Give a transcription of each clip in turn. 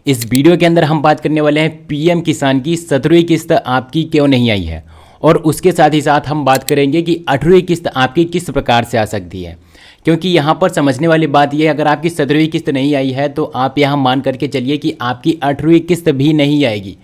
इस वीडियो के अंदर हम बात करने वाले हैं पीएम किसान की 17वीं किस्त आपकी क्यों नहीं आई है, और उसके साथ ही साथ हम बात करेंगे कि 18वीं किस्त आपकी किस प्रकार से आ सकती है। क्योंकि यहाँ पर समझने वाली बात यह है, अगर आपकी 17वीं किस्त नहीं आई है तो आप यहाँ मान करके चलिए कि आपकी 18वीं किस्त भी नहीं आएगी।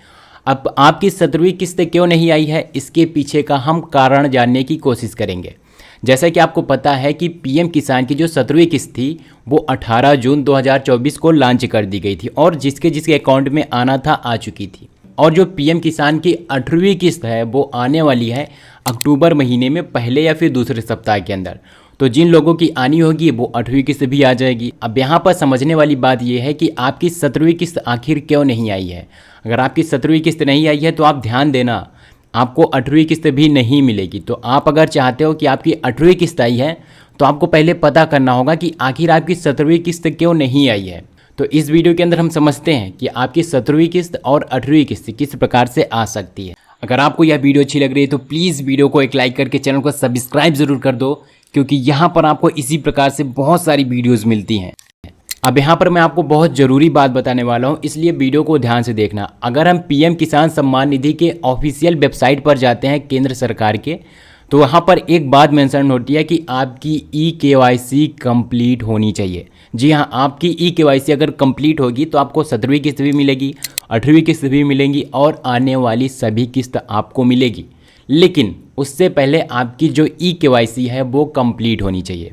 अब आपकी 17वीं किस्त क्यों नहीं आई है, इसके पीछे का हम कारण जानने की कोशिश करेंगे। जैसा कि आपको पता है कि पीएम किसान की जो 17वीं किस्त थी वो 18 जून 2024 को लॉन्च कर दी गई थी और जिसके जिसके अकाउंट में आना था आ चुकी थी। और जो पीएम किसान की 18वीं किस्त है वो आने वाली है अक्टूबर महीने में पहले या फिर दूसरे सप्ताह के अंदर। तो जिन लोगों की आनी होगी वो 8वीं किस्त भी आ जाएगी। अब यहाँ पर समझने वाली बात यह है कि आपकी 17वीं किस्त आखिर क्यों नहीं आई है। अगर आपकी 17वीं किस्त नहीं आई है तो आप ध्यान देना, आपको 8वीं किस्त भी नहीं मिलेगी। तो आप अगर चाहते हो कि आपकी 8वीं किस्त आई है तो आपको पहले पता करना होगा कि आखिर आपकी 17वीं किस्त क्यों नहीं आई है। तो इस वीडियो के अंदर हम समझते हैं कि आपकी 17वीं किस्त और 8वीं किस्त किस प्रकार से आ सकती है। अगर आपको यह वीडियो अच्छी लग रही है तो प्लीज़ वीडियो को एक लाइक करके चैनल को सब्सक्राइब ज़रूर कर दो, क्योंकि यहाँ पर आपको इसी प्रकार से बहुत सारी वीडियोज़ मिलती हैं। अब यहाँ पर मैं आपको बहुत ज़रूरी बात बताने वाला हूँ, इसलिए वीडियो को ध्यान से देखना। अगर हम पीएम किसान सम्मान निधि के ऑफिशियल वेबसाइट पर जाते हैं केंद्र सरकार के, तो वहाँ पर एक बात मेंशन होती है कि आपकी ई-KYC कंप्लीट होनी चाहिए। जी हाँ, आपकी ई-KYC अगर कंप्लीट होगी तो आपको 17वीं किस्त भी मिलेगी, 8वीं किस्त भी मिलेंगी और आने वाली सभी किस्त आपको मिलेगी। लेकिन उससे पहले आपकी जो ई-KYC है वो कंप्लीट होनी चाहिए।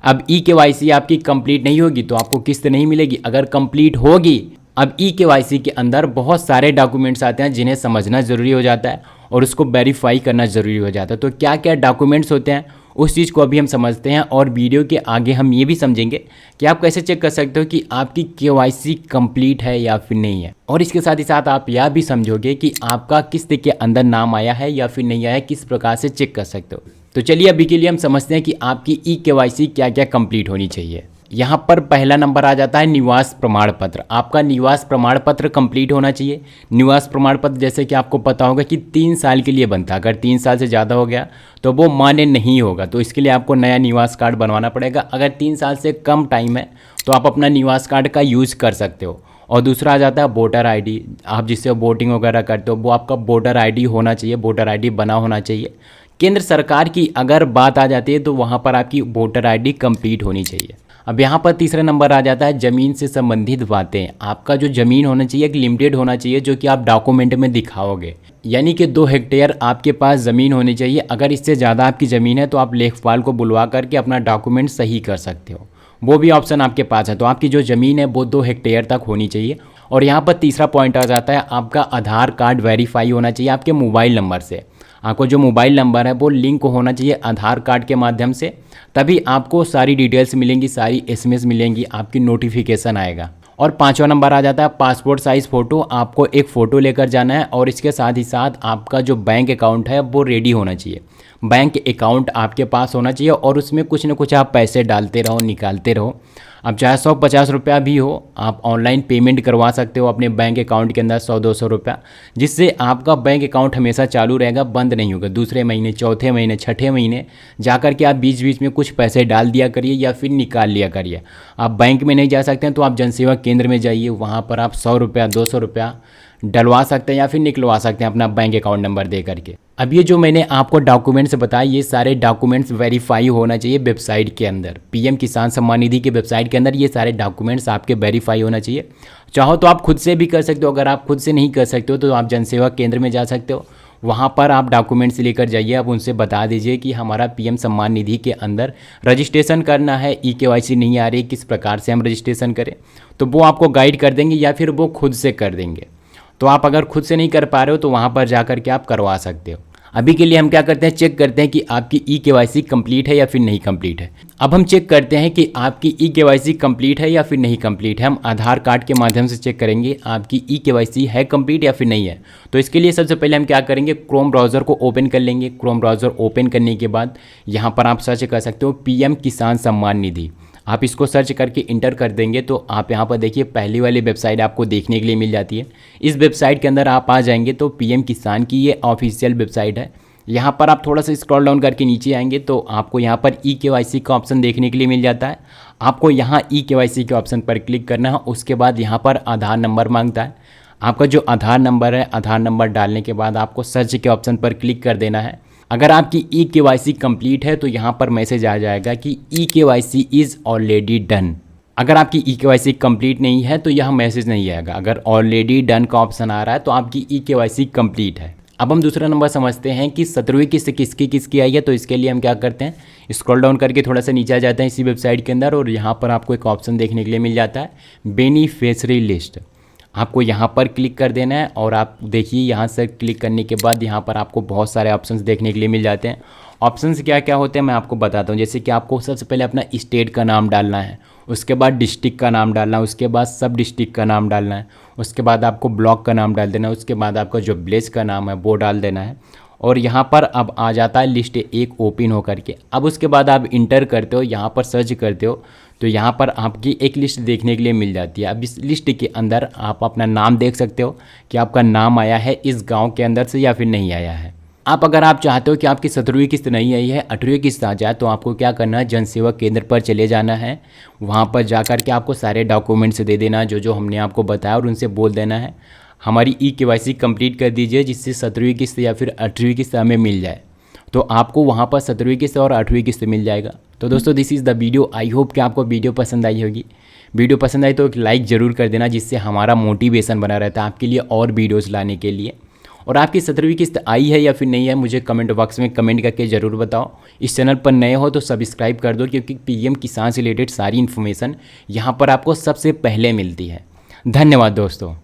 अब ई-KYC आपकी कंप्लीट नहीं होगी तो आपको किस्त नहीं मिलेगी। अगर कंप्लीट होगी, अब ई-KYC के अंदर बहुत सारे डॉक्यूमेंट्स आते हैं जिन्हें समझना ज़रूरी हो जाता है और उसको वेरीफाई करना ज़रूरी हो जाता है। तो क्या क्या डॉक्यूमेंट्स होते हैं उस चीज़ को अभी हम समझते हैं, और वीडियो के आगे हम ये भी समझेंगे कि आप कैसे चेक कर सकते हो कि आपकी KYC कंप्लीट है या फिर नहीं है। और इसके साथ ही साथ आप यह भी समझोगे कि आपका किस्त के अंदर नाम आया है या फिर नहीं आया है, किस प्रकार से चेक कर सकते हो। तो चलिए अभी के लिए हम समझते हैं कि आपकी ई-KYC क्या क्या कंप्लीट होनी चाहिए। यहाँ पर पहला नंबर आ जाता है निवास प्रमाण पत्र। आपका निवास प्रमाण पत्र कंप्लीट होना चाहिए। निवास प्रमाण पत्र जैसे कि आपको पता होगा कि 3 साल के लिए बनता है। अगर 3 साल से ज़्यादा हो गया तो वो मान्य नहीं होगा, तो इसके लिए आपको नया निवास कार्ड बनवाना पड़ेगा। अगर 3 साल से कम टाइम है तो आप अपना निवास कार्ड का यूज़ कर सकते हो। और दूसरा आ जाता है वोटर ID। आप जिससे वोटिंग वगैरह करते हो वो आपका वोटर ID होना चाहिए, वोटर ID बना होना चाहिए। केंद्र सरकार की अगर बात आ जाती है तो वहाँ पर आपकी वोटर ID कंप्लीट होनी चाहिए। अब यहाँ पर तीसरा नंबर आ जाता है ज़मीन से संबंधित बातें। आपका जो ज़मीन होना चाहिए एक लिमिटेड होना चाहिए जो कि आप डॉक्यूमेंट में दिखाओगे, यानी कि 2 हेक्टेयर आपके पास ज़मीन होनी चाहिए। अगर इससे ज़्यादा आपकी ज़मीन है तो आप लेखपाल को बुलवा करके अपना डॉक्यूमेंट सही कर सकते हो, वो भी ऑप्शन आपके पास है। तो आपकी जो ज़मीन है वो 2 हेक्टेयर तक होनी चाहिए। और यहाँ पर तीसरा पॉइंट आ जाता है आपका आधार कार्ड वेरीफाई होना चाहिए आपके मोबाइल नंबर से। आपको जो मोबाइल नंबर है वो लिंक होना चाहिए आधार कार्ड के माध्यम से, तभी आपको सारी डिटेल्स मिलेंगी, सारी SMS मिलेंगी, आपकी नोटिफिकेशन आएगा। और 5वां नंबर आ जाता है पासपोर्ट साइज़ फ़ोटो। आपको एक फ़ोटो लेकर जाना है और इसके साथ ही साथ आपका जो बैंक अकाउंट है वो रेडी होना चाहिए। बैंक अकाउंट आपके पास होना चाहिए और उसमें कुछ ना कुछ आप पैसे डालते रहो, निकालते रहो। अब चाहे 150 रुपया भी हो, आप ऑनलाइन पेमेंट करवा सकते हो अपने बैंक अकाउंट के अंदर 100-200 रुपया, जिससे आपका बैंक अकाउंट हमेशा चालू रहेगा, बंद नहीं होगा। दूसरे महीने, चौथे महीने, छठे महीने जाकर के आप बीच बीच में कुछ पैसे डाल दिया करिए या फिर निकाल लिया करिए। आप बैंक में नहीं जा सकते हैं तो आप जनसेवा केंद्र में जाइए, वहाँ पर आप 100 रुपया 200 रुपया डलवा सकते हैं या फिर निकलवा सकते हैं अपना बैंक अकाउंट नंबर दे करके। अब ये जो मैंने आपको डॉक्यूमेंट्स बताए ये सारे डॉक्यूमेंट्स वेरीफाई होना चाहिए वेबसाइट के अंदर। पीएम किसान सम्मान निधि के वेबसाइट के अंदर ये सारे डॉक्यूमेंट्स आपके वेरीफाई होना चाहिए। चाहो तो आप खुद से भी कर सकते हो, अगर आप खुद से नहीं कर सकते हो तो आप जनसेवा केंद्र में जा सकते हो, वहाँ पर आप डॉक्यूमेंट्स लेकर जाइए। आप उनसे बता दीजिए कि हमारा पीएम सम्मान निधि के अंदर रजिस्ट्रेशन करना है, ई-KYC नहीं आ रही, किस प्रकार से हम रजिस्ट्रेशन करें, तो वो आपको गाइड कर देंगे या फिर वो खुद से कर देंगे। तो आप अगर खुद से नहीं कर पा रहे हो तो वहाँ पर जा कर के आप करवा सकते हो। अभी के लिए हम क्या करते हैं, चेक करते हैं कि आपकी ई-KYC कंप्लीट है या फिर नहीं कंप्लीट है। अब हम चेक करते हैं कि आपकी ई-KYC कंप्लीट है या फिर नहीं कंप्लीट है। हम आधार कार्ड के माध्यम से चेक करेंगे आपकी ई-KYC है कंप्लीट या फिर नहीं है। तो इसके लिए सबसे पहले हम क्या करेंगे, क्रोम ब्राउज़र को ओपन कर लेंगे। क्रोम ब्राउज़र ओपन करने के बाद यहाँ पर आप सर्च कर सकते हो पीएम किसान सम्मान निधि। आप इसको सर्च करके इंटर कर देंगे तो आप यहाँ पर देखिए पहली वाली वेबसाइट आपको देखने के लिए मिल जाती है। इस वेबसाइट के अंदर आप आ जाएंगे तो पीएम किसान की ये ऑफिशियल वेबसाइट है। यहाँ पर आप थोड़ा सा स्क्रॉल डाउन करके नीचे आएंगे तो आपको यहाँ पर eKYC का ऑप्शन देखने के लिए मिल जाता है। आपको यहाँ eKYC के ऑप्शन पर क्लिक करना है। उसके बाद यहाँ पर आधार नंबर मांगता है। आपका जो आधार नंबर है, आधार नंबर डालने के बाद आपको सर्च के ऑप्शन पर क्लिक कर देना है। अगर आपकी eKYC कंप्लीट है तो यहाँ पर मैसेज आ जाएगा कि eKYC इज़ ऑलरेडी डन। अगर आपकी eKYC कंप्लीट नहीं है तो यह मैसेज नहीं आएगा। अगर ऑलरेडी डन का ऑप्शन आ रहा है तो आपकी eKYC कंप्लीट है। अब हम दूसरा नंबर समझते हैं कि 17वीं किस्त किसकी आई है। तो इसके लिए हम क्या करते हैं, स्क्रॉल डाउन करके थोड़ा सा नीचे आ जाते हैं इसी वेबसाइट के अंदर और यहाँ पर आपको एक ऑप्शन देखने के लिए मिल जाता है बेनिफिशियरी लिस्ट। आपको यहाँ पर क्लिक कर देना है और आप देखिए यहाँ से क्लिक करने के बाद यहाँ पर आपको बहुत सारे ऑप्शंस देखने के लिए मिल जाते हैं। ऑप्शंस क्या क्या होते हैं मैं आपको बताता हूँ। जैसे कि आपको सबसे पहले अपना स्टेट का नाम डालना है, उसके बाद डिस्ट्रिक्ट का नाम डालना है, उसके बाद सब डिस्ट्रिक्ट का नाम डालना है, उसके बाद आपको ब्लॉक का नाम डाल देना है, उसके बाद आपका जो विलेज का नाम है वो डाल देना है। और यहाँ पर अब आ जाता है लिस्ट एक ओपन होकर के। अब उसके बाद आप इंटर करते हो, यहाँ पर सर्च करते हो तो यहाँ पर आपकी एक लिस्ट देखने के लिए मिल जाती है। अब इस लिस्ट के अंदर आप अपना नाम देख सकते हो कि आपका नाम आया है इस गांव के अंदर से या फिर नहीं आया है। अगर आप चाहते हो कि आपकी 17वीं किस्त नहीं आई है, 18वीं किस्त आ जाए तो आपको क्या करना है, जन सेवा केंद्र पर चले जाना है। वहाँ पर जा कर के आपको सारे डॉक्यूमेंट्स दे देना जो हमने आपको बताया और उनसे बोल देना है हमारी eKYC कंप्लीट कर दीजिए जिससे 17वीं किस्त या फिर 18वीं किस्त हमें मिल जाए। तो आपको वहाँ पर 17वीं किस्त और 8वीं किस्त मिल जाएगा। तो दोस्तों this is the video. I hope कि आपको वीडियो पसंद आई होगी। वीडियो पसंद आई तो एक लाइक ज़रूर कर देना जिससे हमारा मोटिवेशन बना रहता है आपके लिए और वीडियोज़ लाने के लिए। और आपकी 17वीं किस्त आई है या फिर नहीं है मुझे कमेंट बॉक्स में कमेंट करके ज़रूर बताओ। इस चैनल पर नए हो तो सब्सक्राइब कर दो क्योंकि PM किसान से रिलेटेड सारी इन्फॉर्मेशन यहाँ पर आपको सबसे पहले मिलती है। धन्यवाद दोस्तों।